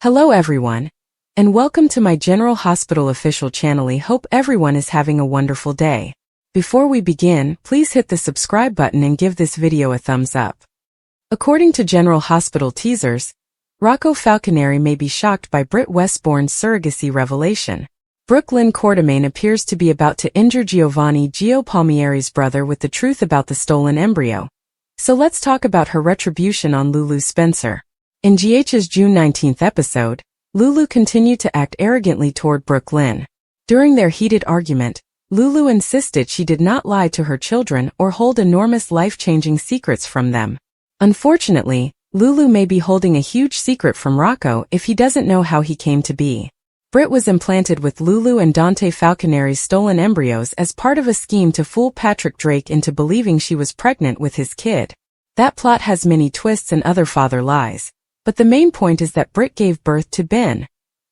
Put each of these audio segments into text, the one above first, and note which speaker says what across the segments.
Speaker 1: Hello everyone, and welcome to my General Hospital official channel. I hope everyone is having a wonderful day. Before we begin, please hit the subscribe button and give this video a thumbs up. According to General Hospital teasers, Rocco Falconeri may be shocked by Britt Westbourne's surrogacy revelation. Brook Lynn Quartermain appears to be about to injure Giovanni Gio Palmieri's brother with the truth about the stolen embryo. So let's talk about her retribution on Lulu Spencer. In GH's June 19th episode, Lulu continued to act arrogantly toward Brook Lynn. During their heated argument, Lulu insisted she did not lie to her children or hold enormous life-changing secrets from them. Unfortunately, Lulu may be holding a huge secret from Rocco if he doesn't know how he came to be. Britt was implanted with Lulu and Dante Falconeri's stolen embryos as part of a scheme to fool Patrick Drake into believing she was pregnant with his kid. That plot has many twists and other father lies. But the main point is that Britt gave birth to Ben,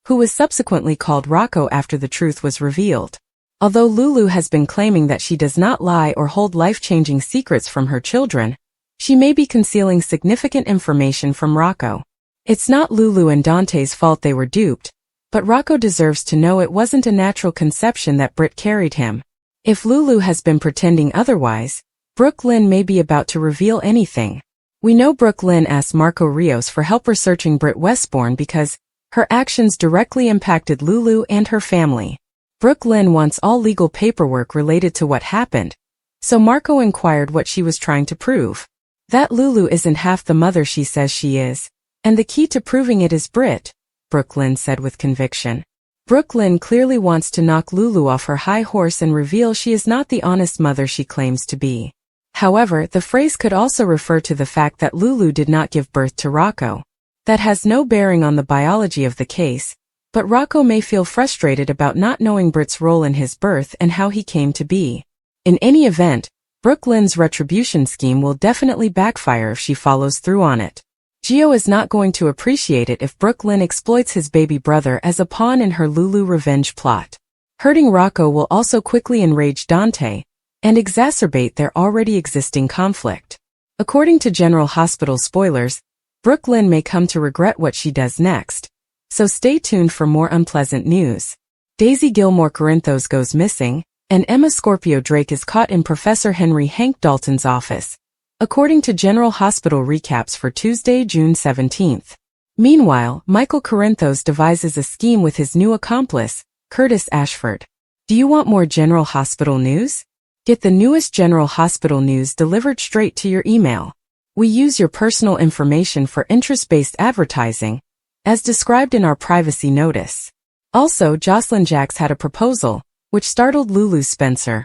Speaker 1: who was subsequently called Rocco after the truth was revealed. Although Lulu has been claiming that she does not lie or hold life-changing secrets from her children, she may be concealing significant information from Rocco. It's not Lulu and Dante's fault they were duped, but Rocco deserves to know it wasn't a natural conception that Britt carried him. If Lulu has been pretending otherwise, Brook Lynn may be about to reveal anything. We know Brook Lynn asked Marco Rios for help researching Britt Westbourne because her actions directly impacted Lulu and her family. Brook Lynn wants all legal paperwork related to what happened, so Marco inquired what she was trying to prove. That Lulu isn't half the mother she says she is, and the key to proving it is Britt, Brook Lynn said with conviction. Brook Lynn clearly wants to knock Lulu off her high horse and reveal she is not the honest mother she claims to be. However, the phrase could also refer to the fact that Lulu did not give birth to Rocco. That has no bearing on the biology of the case, but Rocco may feel frustrated about not knowing Britt's role in his birth and how he came to be. In any event, Brook Lynn's retribution scheme will definitely backfire if she follows through on it. Gio is not going to appreciate it if Brook Lynn exploits his baby brother as a pawn in her Lulu revenge plot. Hurting Rocco will also quickly enrage Dante and exacerbate their already existing conflict. According to General Hospital spoilers, Brook Lynn may come to regret what she does next, so stay tuned for more unpleasant news. Daisy Gilmore Corinthos goes missing, and Emma Scorpio Drake is caught in Professor Henry Hank Dalton's office, according to General Hospital recaps for Tuesday, June 17th. Meanwhile, Michael Corinthos devises a scheme with his new accomplice, Curtis Ashford. Do you want more General Hospital news? Get the newest General Hospital news delivered straight to your email. We use your personal information for interest-based advertising, as described in our privacy notice. Also, Jocelyn Jacks had a proposal, which startled Lulu Spencer,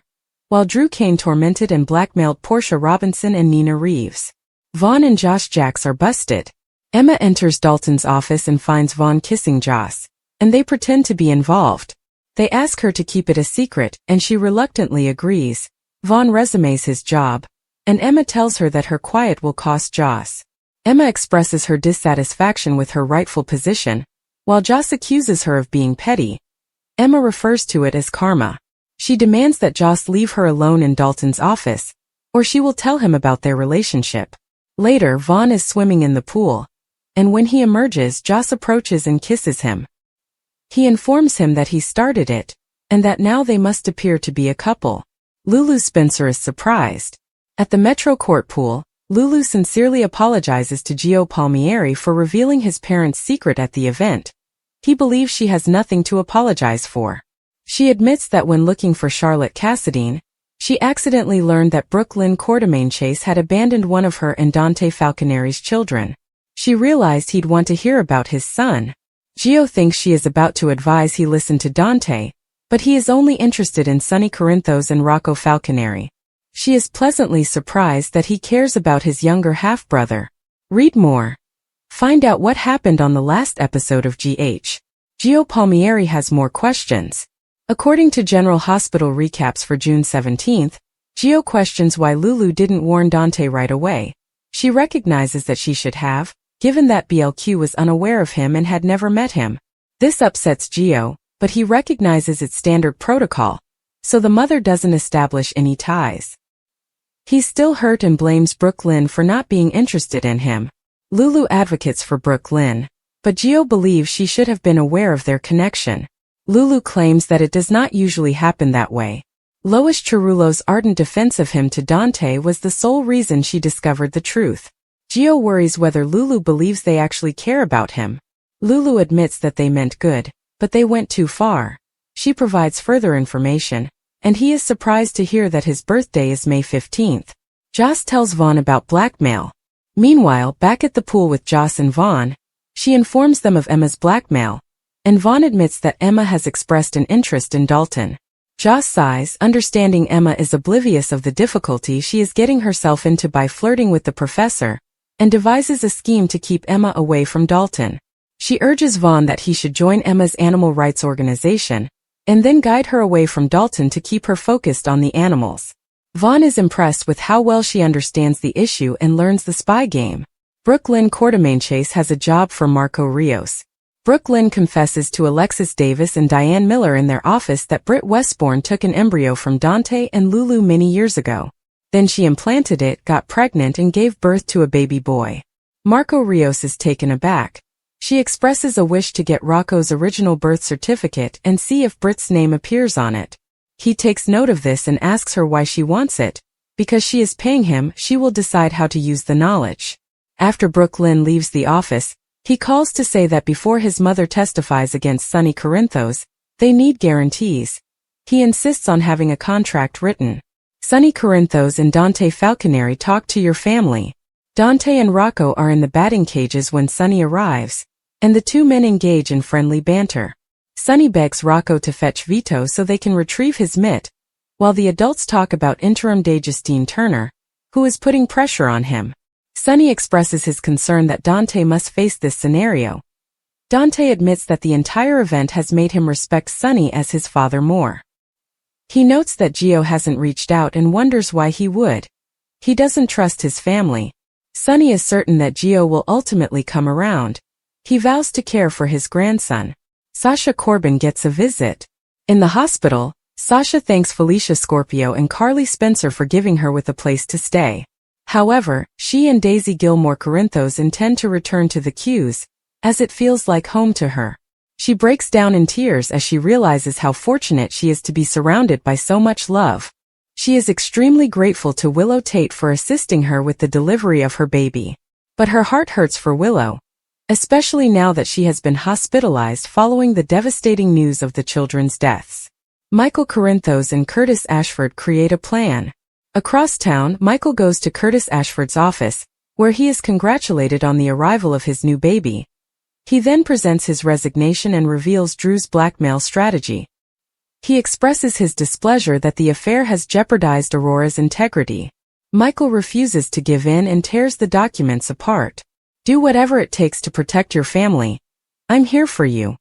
Speaker 1: while Drew Kane tormented and blackmailed Portia Robinson and Nina Reeves. Vaughn and Josh Jacks are busted. Emma enters Dalton's office and finds Vaughn kissing Joss, and they pretend to be involved. They ask her to keep it a secret, and she reluctantly agrees. Vaughn resumes his job, and Emma tells her that her quiet will cost Joss. Emma expresses her dissatisfaction with her rightful position, while Joss accuses her of being petty. Emma refers to it as karma. She demands that Joss leave her alone in Dalton's office, or she will tell him about their relationship. Later, Vaughn is swimming in the pool, and when he emerges, Joss approaches and kisses him. He informs him that he started it, and that now they must appear to be a couple. Lulu Spencer is surprised. At the Metro Court pool, Lulu sincerely apologizes to Gio Palmieri for revealing his parents' secret at the event. He believes she has nothing to apologize for. She admits that when looking for Charlotte Cassadine, she accidentally learned that Brook Lynn Quartermain Chase had abandoned one of her and Dante Falconeri's children. She realized he'd want to hear about his son. Gio thinks she is about to advise he listen to Dante, but he is only interested in Sonny Corinthos and Rocco Falconeri. She is pleasantly surprised that he cares about his younger half-brother. Read more. Find out what happened on the last episode of GH. Gio Palmieri has more questions. According to General Hospital recaps for June 17th, Gio questions why Lulu didn't warn Dante right away. She recognizes that she should have, given that BLQ was unaware of him and had never met him. This upsets Gio, but he recognizes its standard protocol, so the mother doesn't establish any ties. He's still hurt and blames Brook Lynn for not being interested in him. Lulu advocates for Brook Lynn, but Gio believes she should have been aware of their connection. Lulu claims that it does not usually happen that way. Lois Cerullo's ardent defense of him to Dante was the sole reason she discovered the truth. Gio worries whether Lulu believes they actually care about him. Lulu admits that they meant good, but they went too far. She provides further information, and he is surprised to hear that his birthday is May 15th. Joss tells Vaughn about blackmail. Meanwhile, back at the pool with Joss and Vaughn, she informs them of Emma's blackmail, and Vaughn admits that Emma has expressed an interest in Dalton. Joss sighs, understanding Emma is oblivious of the difficulty she is getting herself into by flirting with the professor, and devises a scheme to keep Emma away from Dalton. She urges Vaughn that he should join Emma's animal rights organization, and then guide her away from Dalton to keep her focused on the animals. Vaughn is impressed with how well she understands the issue and learns the spy game. Brook Lynn Quartermainchase has a job for Marco Rios. Brook Lynn confesses to Alexis Davis and Diane Miller in their office that Britt Westbourne took an embryo from Dante and Lulu many years ago. Then she implanted it, got pregnant and gave birth to a baby boy. Marco Rios is taken aback. She expresses a wish to get Rocco's original birth certificate and see if Britt's name appears on it. He takes note of this and asks her why she wants it. Because she is paying him, she will decide how to use the knowledge. After Brook Lynn leaves the office, he calls to say that before his mother testifies against Sonny Corinthos, they need guarantees. He insists on having a contract written. Sonny Corinthos and Dante Falconeri talk to your family. Dante and Rocco are in the batting cages when Sonny arrives, and the two men engage in friendly banter. Sonny begs Rocco to fetch Vito so they can retrieve his mitt, while the adults talk about interim day Justine Turner, who is putting pressure on him. Sonny expresses his concern that Dante must face this scenario. Dante admits that the entire event has made him respect Sonny as his father more. He notes that Gio hasn't reached out and wonders why he would. He doesn't trust his family. Sonny is certain that Gio will ultimately come around. He vows to care for his grandson. Sasha Corbin gets a visit. In the hospital, Sasha thanks Felicia Scorpio and Carly Spencer for giving her with a place to stay. However, she and Daisy Gilmore Corinthos intend to return to the Q's, as it feels like home to her. She breaks down in tears as she realizes how fortunate she is to be surrounded by so much love. She is extremely grateful to Willow Tate for assisting her with the delivery of her baby. But her heart hurts for Willow, especially now that she has been hospitalized following the devastating news of the children's deaths. Michael Corinthos and Curtis Ashford create a plan. Across town, Michael goes to Curtis Ashford's office, where he is congratulated on the arrival of his new baby. He then presents his resignation and reveals Drew's blackmail strategy. He expresses his displeasure that the affair has jeopardized Aurora's integrity. Michael refuses to give in and tears the documents apart. Do whatever it takes to protect your family. I'm here for you.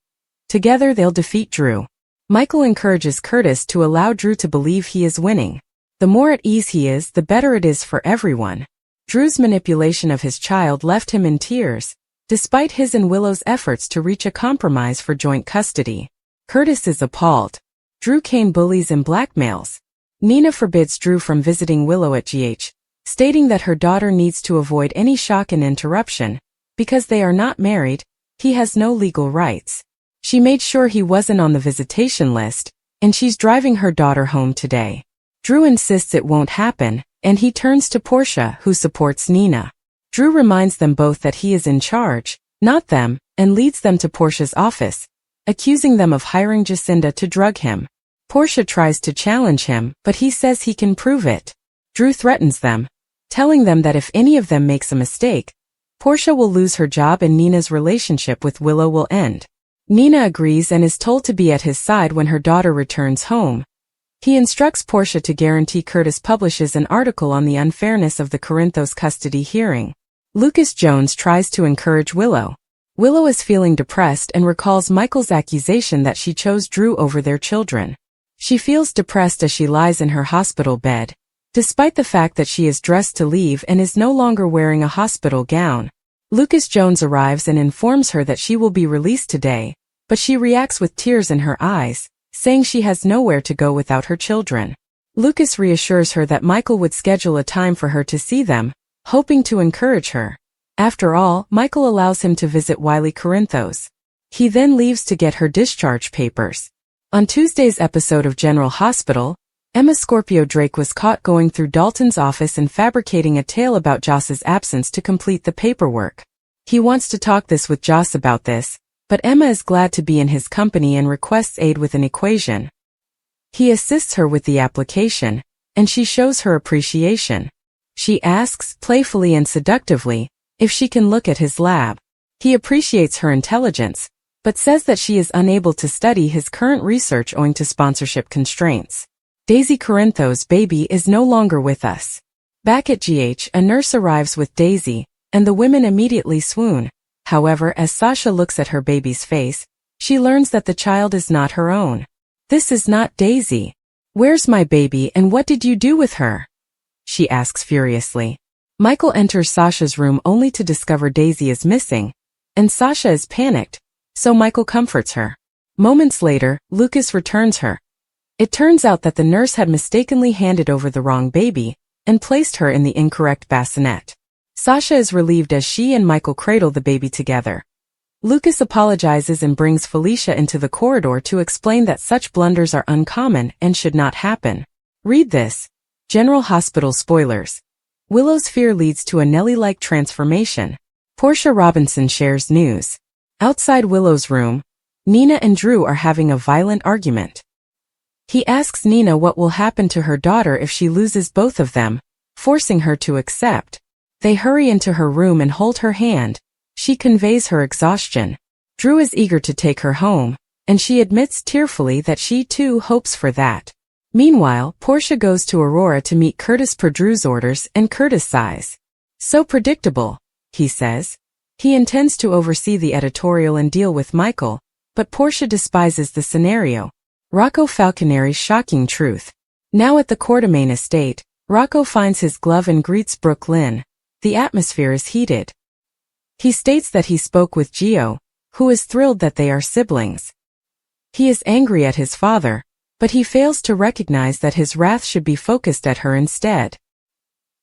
Speaker 1: Together they'll defeat Drew. Michael encourages Curtis to allow Drew to believe he is winning. The more at ease he is, the better it is for everyone. Drew's manipulation of his child left him in tears, despite his and Willow's efforts to reach a compromise for joint custody. Curtis is appalled. Drew Kane bullies and blackmails. Nina forbids Drew from visiting Willow at GH, stating that her daughter needs to avoid any shock and interruption. Because they are not married, he has no legal rights. She made sure he wasn't on the visitation list, and she's driving her daughter home today. Drew insists it won't happen, and he turns to Portia, who supports Nina. Drew reminds them both that he is in charge, not them, and leads them to Portia's office, accusing them of hiring Jacinda to drug him. Portia tries to challenge him, but he says he can prove it. Drew threatens them, telling them that if any of them makes a mistake, Portia will lose her job and Nina's relationship with Willow will end. Nina agrees and is told to be at his side when her daughter returns home. He instructs Portia to guarantee Curtis publishes an article on the unfairness of the Corinthos custody hearing. Lucas Jones tries to encourage Willow. Willow is feeling depressed and recalls Michael's accusation that she chose Drew over their children. She feels depressed as she lies in her hospital bed, despite the fact that she is dressed to leave and is no longer wearing a hospital gown. Lucas Jones arrives and informs her that she will be released today, but she reacts with tears in her eyes, saying she has nowhere to go without her children. Lucas reassures her that Michael would schedule a time for her to see them, hoping to encourage her. After all, Michael allows him to visit Wiley Corinthos. He then leaves to get her discharge papers. On Tuesday's episode of General Hospital, Emma Scorpio Drake was caught going through Dalton's office and fabricating a tale about Joss's absence to complete the paperwork. He wants to talk this with Joss about this, but Emma is glad to be in his company and requests aid with an equation. He assists her with the application, and she shows her appreciation. She asks, playfully and seductively, if she can look at his lab. He appreciates her intelligence, but says that she is unable to study his current research owing to sponsorship constraints. Daisy Corinthos' baby is no longer with us. Back at GH, a nurse arrives with Daisy, and the women immediately swoon. However, as Sasha looks at her baby's face, she learns that the child is not her own. This is not Daisy. Where's my baby and what did you do with her? She asks furiously. Michael enters Sasha's room only to discover Daisy is missing, and Sasha is panicked, so Michael comforts her. Moments later, Lucas returns her. It turns out that the nurse had mistakenly handed over the wrong baby and placed her in the incorrect bassinet. Sasha is relieved as she and Michael cradle the baby together. Lucas apologizes and brings Felicia into the corridor to explain that such blunders are uncommon and should not happen. Read this. General Hospital spoilers. Willow's fear leads to a Nellie-like transformation. Portia Robinson shares news. Outside Willow's room, Nina and Drew are having a violent argument. He asks Nina what will happen to her daughter if she loses both of them, forcing her to accept. They hurry into her room and hold her hand. She conveys her exhaustion. Drew is eager to take her home, and she admits tearfully that she too hopes for that. Meanwhile, Portia goes to Aurora to meet Curtis per Drew's orders, and Curtis sighs. So predictable, he says. He intends to oversee the editorial and deal with Michael, but Portia despises the scenario. Rocco Falconeri's shocking truth. Now at the Quartermain estate, Rocco finds his glove and greets Brook Lynn. The atmosphere is heated. He states that he spoke with Gio, who is thrilled that they are siblings. He is angry at his father, but he fails to recognize that his wrath should be focused at her instead.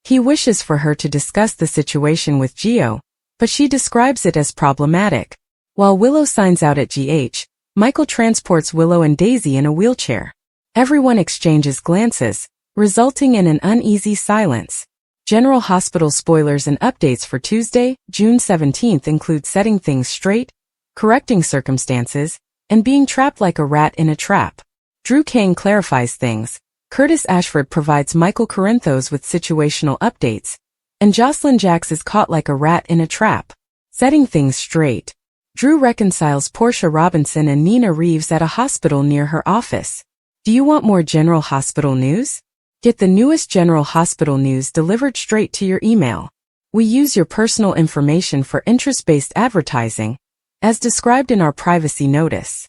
Speaker 1: He wishes for her to discuss the situation with Gio, but she describes it as problematic. While Willow signs out at GH, Michael transports Willow and Daisy in a wheelchair. Everyone exchanges glances, resulting in an uneasy silence. General Hospital spoilers and updates for Tuesday, June 17th include setting things straight, correcting circumstances, and being trapped like a rat in a trap. Drew Kane clarifies things, Curtis Ashford provides Michael Corinthos with situational updates, and Jocelyn Jax is caught like a rat in a trap. Setting things straight. Drew reconciles Portia Robinson and Nina Reeves at a hospital near her office. Do you want more General Hospital news? Get the newest General Hospital news delivered straight to your email. We use your personal information for interest-based advertising, as described in our privacy notice.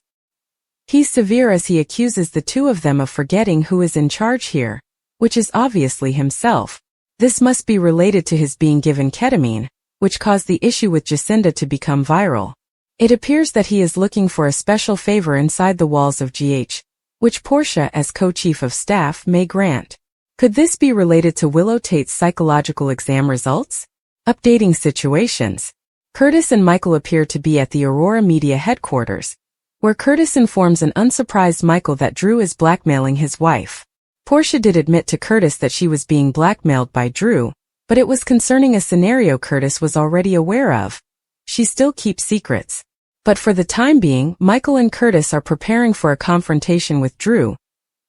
Speaker 1: He's severe as he accuses the two of them of forgetting who is in charge here, which is obviously himself. This must be related to his being given ketamine, which caused the issue with Jacinda to become viral. It appears that he is looking for a special favor inside the walls of GH, which Portia as co-chief of staff may grant. Could this be related to Willow Tate's psychological exam results? Updating situations. Curtis and Michael appear to be at the Aurora Media headquarters, where Curtis informs an unsurprised Michael that Drew is blackmailing his wife. Portia did admit to Curtis that she was being blackmailed by Drew, but it was concerning a scenario Curtis was already aware of. She still keeps secrets. But for the time being, Michael and Curtis are preparing for a confrontation with Drew,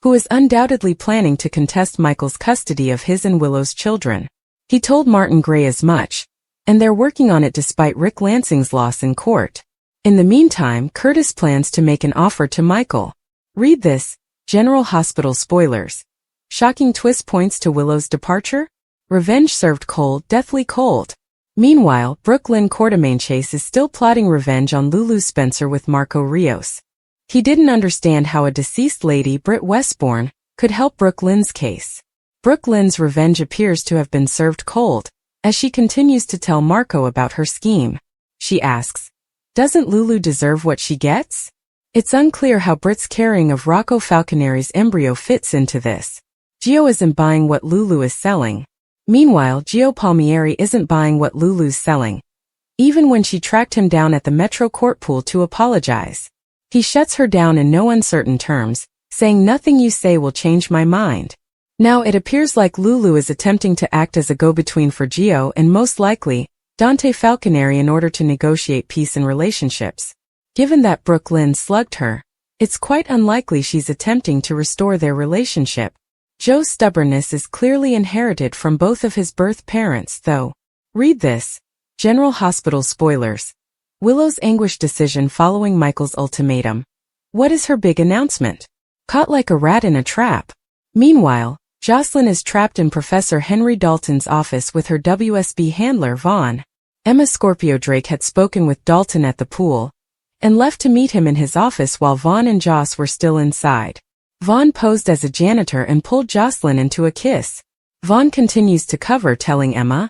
Speaker 1: who is undoubtedly planning to contest Michael's custody of his and Willow's children. He told Martin Gray as much, and they're working on it despite Rick Lansing's loss in court. In the meantime, Curtis plans to make an offer to Michael. Read this, General Hospital spoilers. Shocking twist points to Willow's departure? Revenge served cold, deathly cold. Meanwhile, Brooklyn Quartermain Chase is still plotting revenge on Lulu Spencer with Marco Rios. He didn't understand how a deceased lady, Britt Westbourne, could help Brooklyn's case. Brooklyn's revenge appears to have been served cold, as she continues to tell Marco about her scheme. She asks, doesn't Lulu deserve what she gets? It's unclear how Britt's carrying of Rocco Falconeri's embryo fits into this. Gio isn't buying what Lulu is selling. Meanwhile, Gio Palmieri isn't buying what Lulu's selling, even when she tracked him down at the Metro Court pool to apologize. He shuts her down in no uncertain terms, saying nothing you say will change my mind. Now it appears like Lulu is attempting to act as a go-between for Gio and most likely, Dante Falconeri in order to negotiate peace in relationships. Given that Brook Lynn slugged her, it's quite unlikely she's attempting to restore their relationship. Joe's stubbornness is clearly inherited from both of his birth parents though. Read this. General Hospital spoilers. Willow's anguished decision following Michael's ultimatum. What is her big announcement? Caught like a rat in a trap. Meanwhile, Jocelyn is trapped in Professor Henry Dalton's office with her WSB handler Vaughn. Emma Scorpio Drake had spoken with Dalton at the pool and left to meet him in his office while Vaughn and Joss were still inside. Vaughn posed as a janitor and pulled Jocelyn into a kiss. Vaughn continues to cover, telling Emma,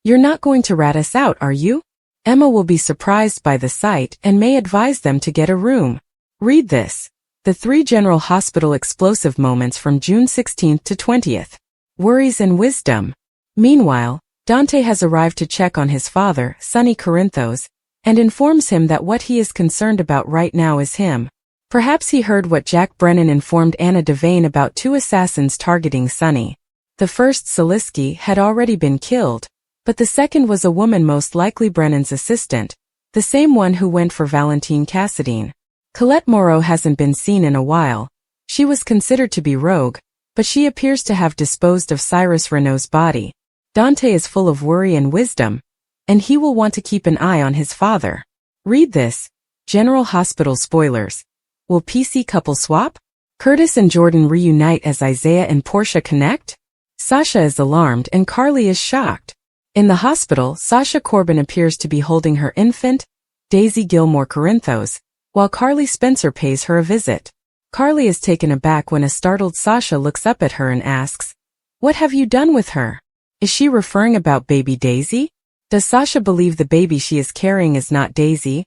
Speaker 1: "You're not going to rat us out, are you?" Emma will be surprised by the sight and may advise them to get a room. Read this. The 3 General Hospital explosive moments from June 16th to 20th. Worries and wisdom. Meanwhile, Dante has arrived to check on his father, Sonny Corinthos, and informs him that what he is concerned about right now is him. Perhaps he heard what Jack Brennan informed Anna Devane about 2 assassins targeting Sonny. The first, Salisky, had already been killed, but the second was a woman, most likely Brennan's assistant, the same one who went for Valentine Cassadine. Colette Moreau hasn't been seen in a while. She was considered to be rogue, but she appears to have disposed of Cyrus Renault's body. Dante is full of worry and wisdom, and he will want to keep an eye on his father. Read this. General Hospital spoilers. Will PC couple swap? Curtis and Jordan reunite as Isaiah and Portia connect? Sasha is alarmed and Carly is shocked. In the hospital, Sasha Corbin appears to be holding her infant, Daisy Gilmore Corinthos, while Carly Spencer pays her a visit. Carly is taken aback when a startled Sasha looks up at her and asks, "What have you done with her?" Is she referring about baby Daisy? Does Sasha believe the baby she is carrying is not Daisy?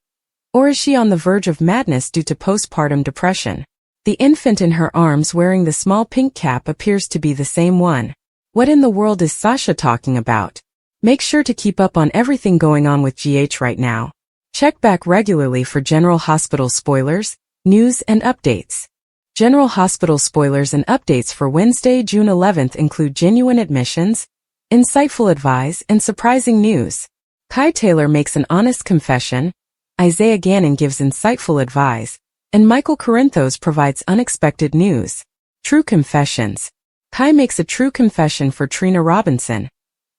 Speaker 1: Or is she on the verge of madness due to postpartum depression? The infant in her arms wearing the small pink cap appears to be the same one. What in the world is Sasha talking about? Make sure to keep up on everything going on with GH right now. Check back regularly for General Hospital spoilers, news and updates. General Hospital spoilers and updates for Wednesday, June 11th include genuine admissions, insightful advice, and surprising news. Kai Taylor makes an honest confession, Isaiah Gannon gives insightful advice, and Michael Corinthos provides unexpected news. True confessions. Kai makes a true confession for Trina Robinson,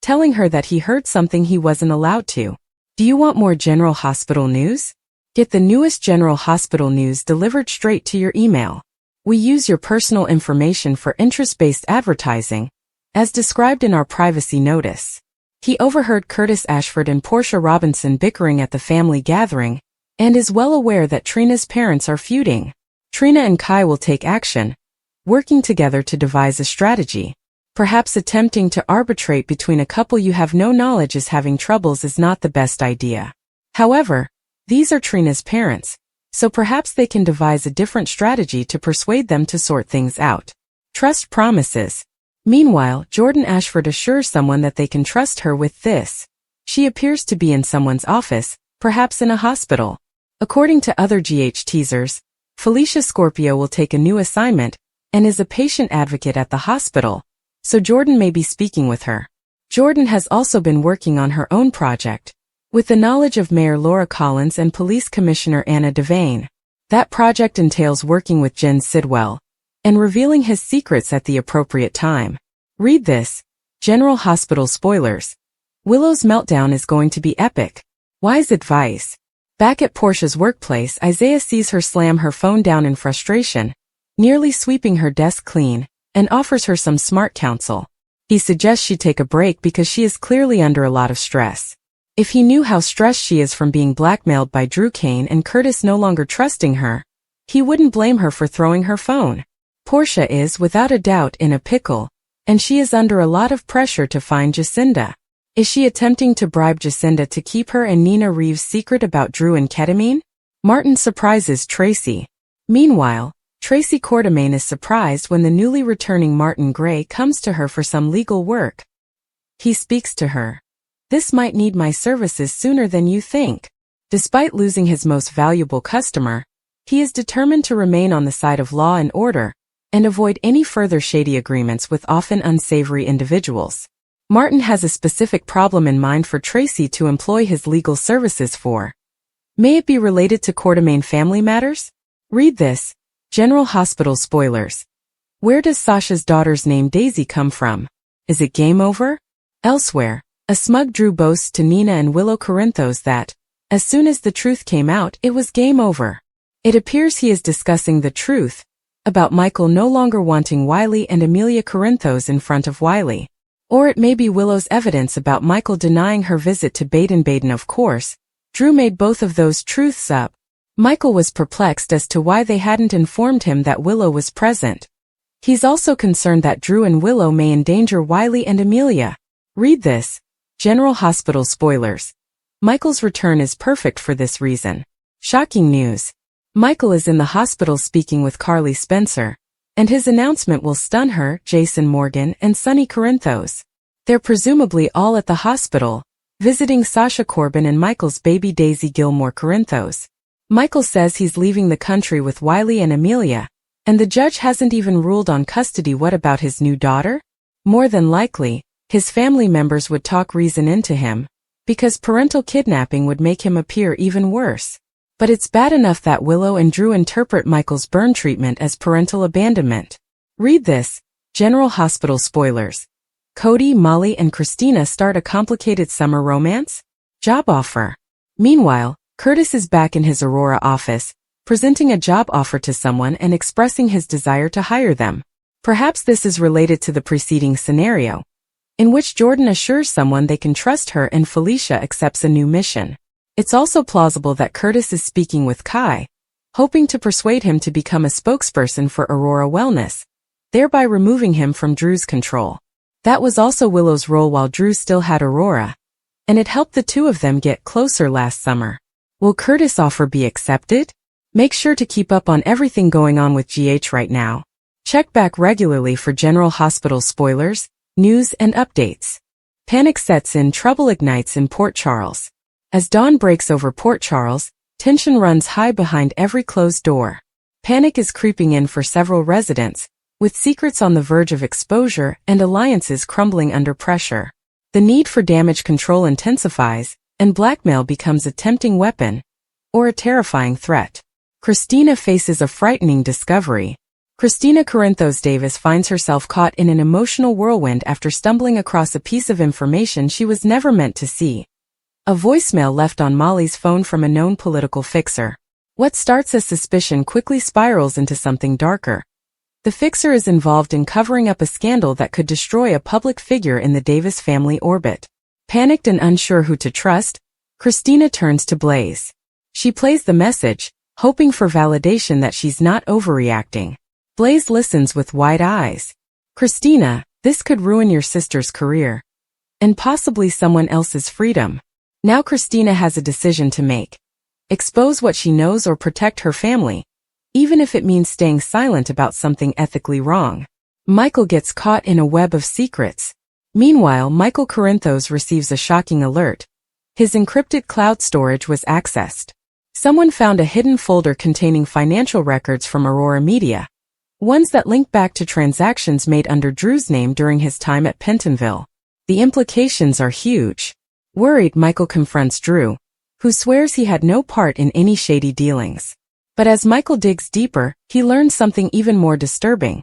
Speaker 1: telling her that he heard something he wasn't allowed to. Do you want more General Hospital news? Get the newest General Hospital news delivered straight to your email. We use your personal information for interest-based advertising, as described in our privacy notice. He overheard Curtis Ashford and Portia Robinson bickering at the family gathering, and is well aware that Trina's parents are feuding. Trina and Kai will take action, working together to devise a strategy. Perhaps attempting to arbitrate between a couple you have no knowledge is having troubles is not the best idea. However, these are Trina's parents, so perhaps they can devise a different strategy to persuade them to sort things out. Trust promises. Meanwhile, Jordan Ashford assures someone that they can trust her with this. She appears to be in someone's office, perhaps in a hospital. According to other GH teasers, Felicia Scorpio will take a new assignment and is a patient advocate at the hospital, so Jordan may be speaking with her. Jordan has also been working on her own project, with the knowledge of Mayor Laura Collins and Police Commissioner Anna Devane. That project entails working with Jen Sidwell and revealing his secrets at the appropriate time. Read this. General Hospital spoilers. Willow's meltdown is going to be epic. Wise advice. Back at Portia's workplace, Isaiah sees her slam her phone down in frustration, nearly sweeping her desk clean, and offers her some smart counsel. He suggests she take a break because she is clearly under a lot of stress. If he knew how stressed she is from being blackmailed by Drew Kane and Curtis no longer trusting her, he wouldn't blame her for throwing her phone. Portia is, without a doubt, in a pickle, and she is under a lot of pressure to find Jacinda. Is she attempting to bribe Jacinda to keep her and Nina Reeves' secret about Drew and ketamine? Martin surprises Tracy. Meanwhile, Tracy Quartermain is surprised when the newly returning Martin Gray comes to her for some legal work. He speaks to her. This might need my services sooner than you think. Despite losing his most valuable customer, he is determined to remain on the side of law and order and avoid any further shady agreements with often unsavory individuals. Martin has a specific problem in mind for Tracy to employ his legal services for. May it be related to Quartermain family matters? Read this. General Hospital spoilers. Where does Sasha's daughter's name Daisy come from? Is it game over? Elsewhere, a smug Drew boasts to Nina and Willow Corinthos that, as soon as the truth came out, it was game over. It appears he is discussing the truth about Michael no longer wanting Wiley and Amelia Corinthos in front of Wiley. Or it may be Willow's evidence about Michael denying her visit to Baden-Baden. Of course, Drew made both of those truths up. Michael was perplexed as to why they hadn't informed him that Willow was present. He's also concerned that Drew and Willow may endanger Wiley and Amelia. Read this. General Hospital spoilers. Michael's return is perfect for this reason. Shocking news. Michael is in the hospital speaking with Carly Spencer, and his announcement will stun her, Jason Morgan, and Sonny Corinthos. They're presumably all at the hospital, visiting Sasha Corbin and Michael's baby Daisy Gilmore Corinthos. Michael says he's leaving the country with Wiley and Amelia, and the judge hasn't even ruled on custody. What about his new daughter? More than likely, his family members would talk reason into him, because parental kidnapping would make him appear even worse. But it's bad enough that Willow and Drew interpret Michael's burn treatment as parental abandonment. Read this. General Hospital spoilers. Cody, Molly, and Christina start a complicated summer romance? Job offer. Meanwhile, Curtis is back in his Aurora office, presenting a job offer to someone and expressing his desire to hire them. Perhaps this is related to the preceding scenario, in which Jordan assures someone they can trust her and Felicia accepts a new mission. It's also plausible that Curtis is speaking with Kai, hoping to persuade him to become a spokesperson for Aurora Wellness, thereby removing him from Drew's control. That was also Willow's role while Drew still had Aurora, and it helped the two of them get closer last summer. Will Curtis' offer be accepted? Make sure to keep up on everything going on with GH right now. Check back regularly for General Hospital spoilers, news, and updates. Panic sets in, trouble ignites in Port Charles. As dawn breaks over Port Charles, tension runs high behind every closed door. Panic is creeping in for several residents, with secrets on the verge of exposure and alliances crumbling under pressure. The need for damage control intensifies, and blackmail becomes a tempting weapon, or a terrifying threat. Christina faces a frightening discovery. Christina Corinthos Davis finds herself caught in an emotional whirlwind after stumbling across a piece of information she was never meant to see. A voicemail left on Molly's phone from a known political fixer. What starts as suspicion quickly spirals into something darker. The fixer is involved in covering up a scandal that could destroy a public figure in the Davis family orbit. Panicked and unsure who to trust, Christina turns to Blaze. She plays the message, hoping for validation that she's not overreacting. Blaze listens with wide eyes. Christina, this could ruin your sister's career. And possibly someone else's freedom. Now Christina has a decision to make. Expose what she knows or protect her family, even if it means staying silent about something ethically wrong. Michael gets caught in a web of secrets. Meanwhile, Michael Corinthos receives a shocking alert. His encrypted cloud storage was accessed. Someone found a hidden folder containing financial records from Aurora Media, ones that link back to transactions made under Drew's name during his time at Pentonville. The implications are huge. Worried, Michael confronts Drew, who swears he had no part in any shady dealings. But as Michael digs deeper, he learns something even more disturbing.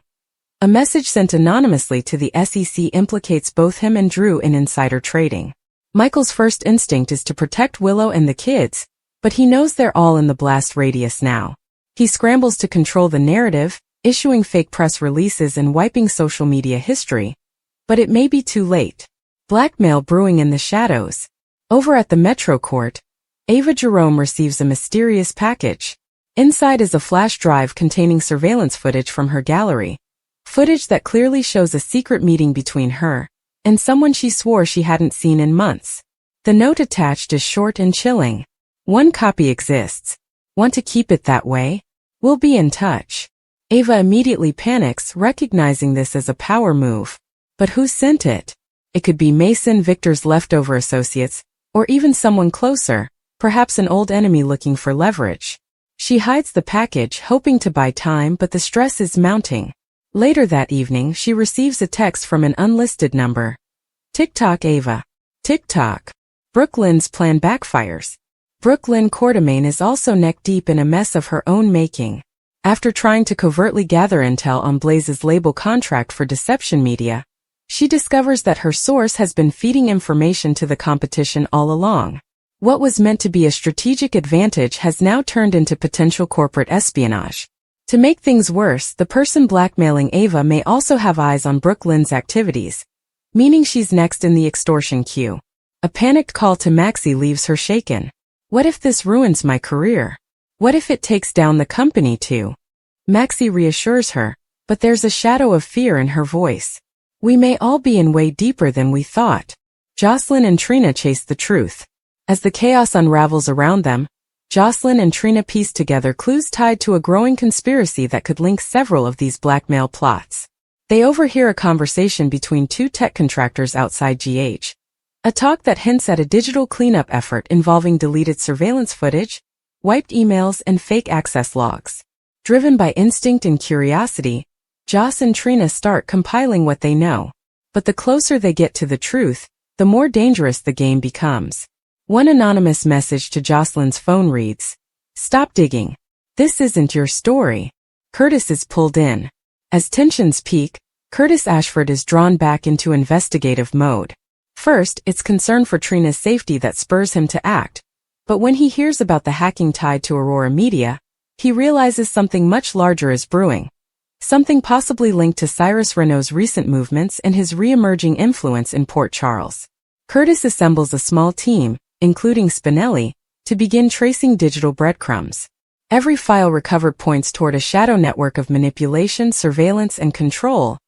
Speaker 1: A message sent anonymously to the SEC implicates both him and Drew in insider trading. Michael's first instinct is to protect Willow and the kids, but he knows they're all in the blast radius now. He scrambles to control the narrative, issuing fake press releases and wiping social media history. But it may be too late. Blackmail brewing in the shadows. Over at the Metro Court, Ava Jerome receives a mysterious package. Inside is a flash drive containing surveillance footage from her gallery. Footage that clearly shows a secret meeting between her and someone she swore she hadn't seen in months. The note attached is short and chilling. One copy exists. Want to keep it that way? We'll be in touch. Ava immediately panics, recognizing this as a power move. But who sent it? It could be Mason Victor's leftover associates, or even someone closer, perhaps an old enemy looking for leverage. She hides the package, hoping to buy time, but the stress is mounting. Later that evening, she receives a text from an unlisted number. TikTok Ava. TikTok. Brook Lynn's plan backfires. Brook Lynn Quartermain is also neck-deep in a mess of her own making. After trying to covertly gather intel on Blaze's label contract for Deception Media, she discovers that her source has been feeding information to the competition all along. What was meant to be a strategic advantage has now turned into potential corporate espionage. To make things worse, the person blackmailing Ava may also have eyes on Brook Lynn's activities, meaning she's next in the extortion queue. A panicked call to Maxie leaves her shaken. What if this ruins my career? What if it takes down the company too? Maxie reassures her, but there's a shadow of fear in her voice. We may all be in way deeper than we thought. Jocelyn and Trina chase the truth. As the chaos unravels around them, Jocelyn and Trina piece together clues tied to a growing conspiracy that could link several of these blackmail plots. They overhear a conversation between two tech contractors outside GH. A talk that hints at a digital cleanup effort involving deleted surveillance footage, wiped emails, and fake access logs. Driven by instinct and curiosity, Joss and Trina start compiling what they know. But the closer they get to the truth, the more dangerous the game becomes. One anonymous message to Jocelyn's phone reads, "Stop digging. This isn't your story." Curtis is pulled in. As tensions peak, Curtis Ashford is drawn back into investigative mode. First, it's concern for Trina's safety that spurs him to act. But when he hears about the hacking tied to Aurora Media, he realizes something much larger is brewing. Something possibly linked to Cyrus Renault's recent movements and his re-emerging influence in Port Charles. Curtis assembles a small team, including Spinelli, to begin tracing digital breadcrumbs. Every file recovered points toward a shadow network of manipulation, surveillance, and control,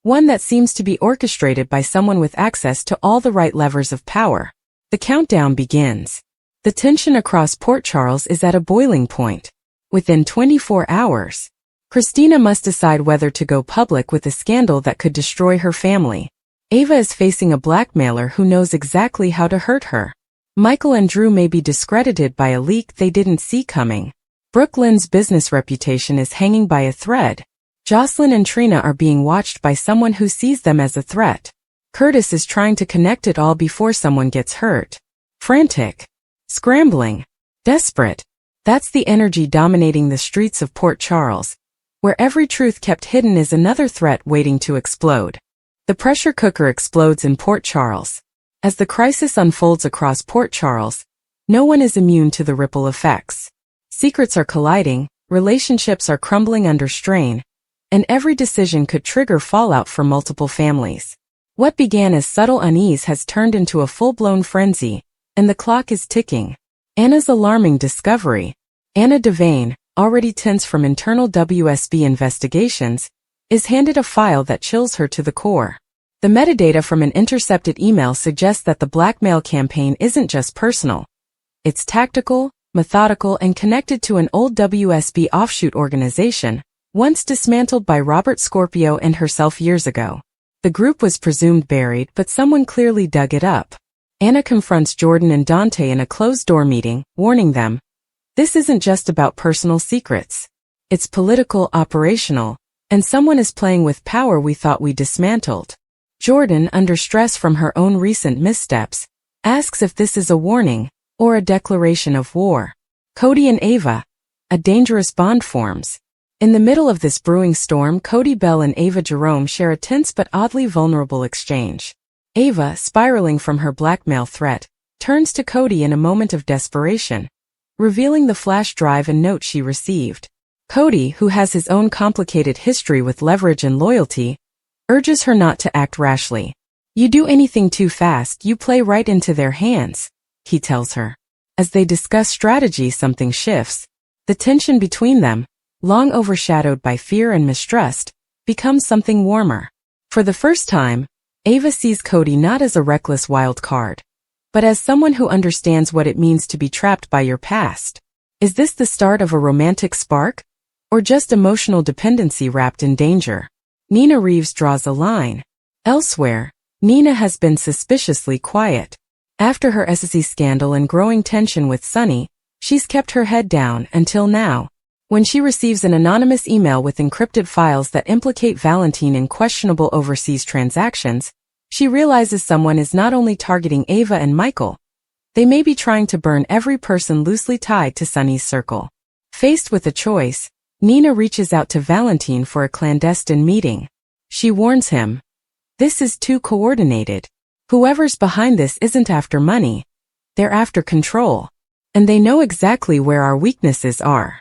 Speaker 1: one that seems to be orchestrated by someone with access to all the right levers of power. The countdown begins. The tension across Port Charles is at a boiling point. Within 24 hours, Christina must decide whether to go public with a scandal that could destroy her family. Ava is facing a blackmailer who knows exactly how to hurt her. Michael and Drew may be discredited by a leak they didn't see coming. Brook Lynn's business reputation is hanging by a thread. Jocelyn and Trina are being watched by someone who sees them as a threat. Curtis is trying to connect it all before someone gets hurt. Frantic. Scrambling. Desperate. That's the energy dominating the streets of Port Charles, where every truth kept hidden is another threat waiting to explode. The pressure cooker explodes in Port Charles. As the crisis unfolds across Port Charles, no one is immune to the ripple effects. Secrets are colliding, relationships are crumbling under strain, and every decision could trigger fallout for multiple families. What began as subtle unease has turned into a full-blown frenzy, and the clock is ticking. Anna's alarming discovery. Anna Devane, already tense from internal WSB investigations, is handed a file that chills her to the core. The metadata from an intercepted email suggests that the blackmail campaign isn't just personal. It's tactical, methodical, and connected to an old WSB offshoot organization, once dismantled by Robert Scorpio and herself years ago. The group was presumed buried, but someone clearly dug it up. Anna confronts Jordan and Dante in a closed-door meeting, warning them, "This isn't just about personal secrets. It's political, operational, and someone is playing with power we thought we dismantled." Jordan, under stress from her own recent missteps, asks if this is a warning or a declaration of war. Cody and Ava. A dangerous bond forms. In the middle of this brewing storm, Cody Bell and Ava Jerome share a tense but oddly vulnerable exchange. Ava, spiraling from her blackmail threat, turns to Cody in a moment of desperation, revealing the flash drive and note she received. Cody, who has his own complicated history with leverage and loyalty, urges her not to act rashly. "You do anything too fast, you play right into their hands," he tells her. As they discuss strategy, something shifts. The tension between them, long overshadowed by fear and mistrust, becomes something warmer. For the first time, Ava sees Cody not as a reckless wild card, but as someone who understands what it means to be trapped by your past. Is this the start of a romantic spark? Or just emotional dependency wrapped in danger? Nina Reeves draws a line. Elsewhere, Nina has been suspiciously quiet. After her SSC scandal and growing tension with Sunny, she's kept her head down until now. When she receives an anonymous email with encrypted files that implicate Valentine in questionable overseas transactions, she realizes someone is not only targeting Ava and Michael, they may be trying to burn every person loosely tied to Sunny's circle. Faced with a choice, Nina reaches out to Valentine for a clandestine meeting. She warns him, "This is too coordinated. Whoever's behind this isn't after money. They're after control. And they know exactly where our weaknesses are."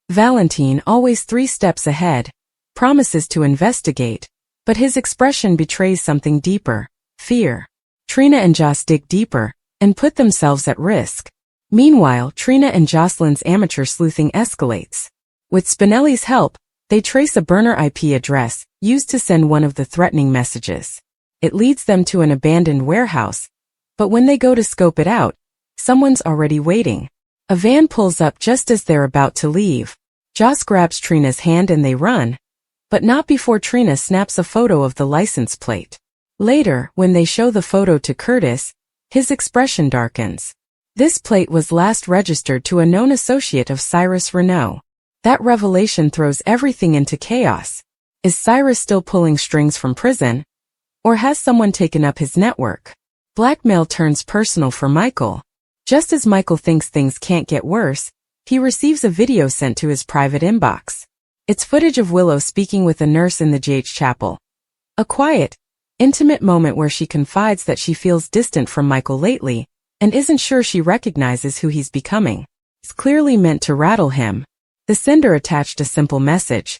Speaker 1: Valentine, always 3 steps ahead, promises to investigate, but his expression betrays something deeper: fear. Trina and Joss dig deeper and put themselves at risk. Meanwhile, Trina and Jocelyn's amateur sleuthing escalates. With Spinelli's help, they trace a burner IP address used to send one of the threatening messages. It leads them to an abandoned warehouse, but when they go to scope it out, someone's already waiting. A van pulls up just as they're about to leave. Joss grabs Trina's hand and they run, but not before Trina snaps a photo of the license plate. Later, when they show the photo to Curtis, his expression darkens. This plate was last registered to a known associate of Cyrus Renault. That revelation throws everything into chaos. Is Cyrus still pulling strings from prison? Or has someone taken up his network? Blackmail turns personal for Michael. Just as Michael thinks things can't get worse, he receives a video sent to his private inbox. It's footage of Willow speaking with a nurse in the GH chapel. A quiet, intimate moment where she confides that she feels distant from Michael lately and isn't sure she recognizes who he's becoming. It's clearly meant to rattle him. The sender attached a simple message.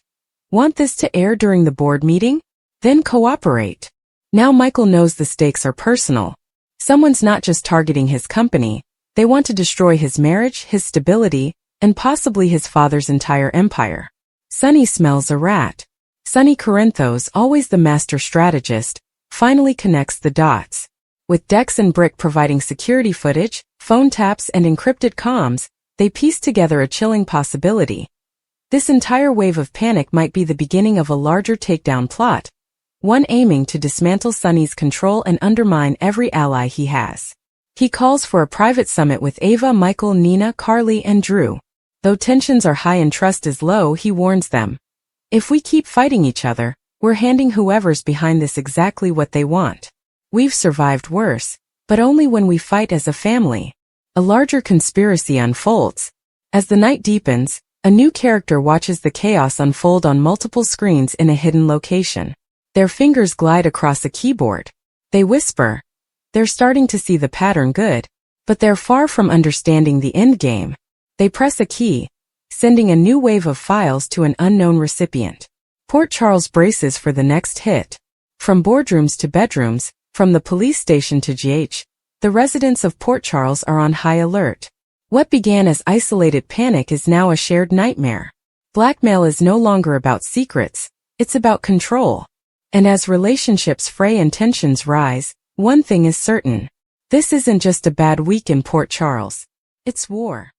Speaker 1: "Want this to air during the board meeting? Then cooperate." Now Michael knows the stakes are personal. Someone's not just targeting his company, they want to destroy his marriage, his stability, and possibly his father's entire empire. Sunny smells a rat. Sunny Corinthos, always the master strategist, finally connects the dots. With Dex and Brick providing security footage, phone taps, and encrypted comms, they piece together a chilling possibility. This entire wave of panic might be the beginning of a larger takedown plot, one aiming to dismantle Sunny's control and undermine every ally he has. He calls for a private summit with Ava, Michael, Nina, Carly, and Drew. Though tensions are high and trust is low, he warns them. If we keep fighting each other, we're handing whoever's behind this exactly what they want. We've survived worse, but only when we fight as a family. A larger conspiracy unfolds. As the night deepens, a new character watches the chaos unfold on multiple screens in a hidden location. Their fingers glide across a keyboard. They whisper. They're starting to see the pattern good, but they're far from understanding the endgame. They press a key, sending a new wave of files to an unknown recipient. Port Charles braces for the next hit. From boardrooms to bedrooms, from the police station to GH, the residents of Port Charles are on high alert. What began as isolated panic is now a shared nightmare. Blackmail is no longer about secrets, it's about control. And as relationships fray and tensions rise, one thing is certain. This isn't just a bad week in Port Charles. It's war.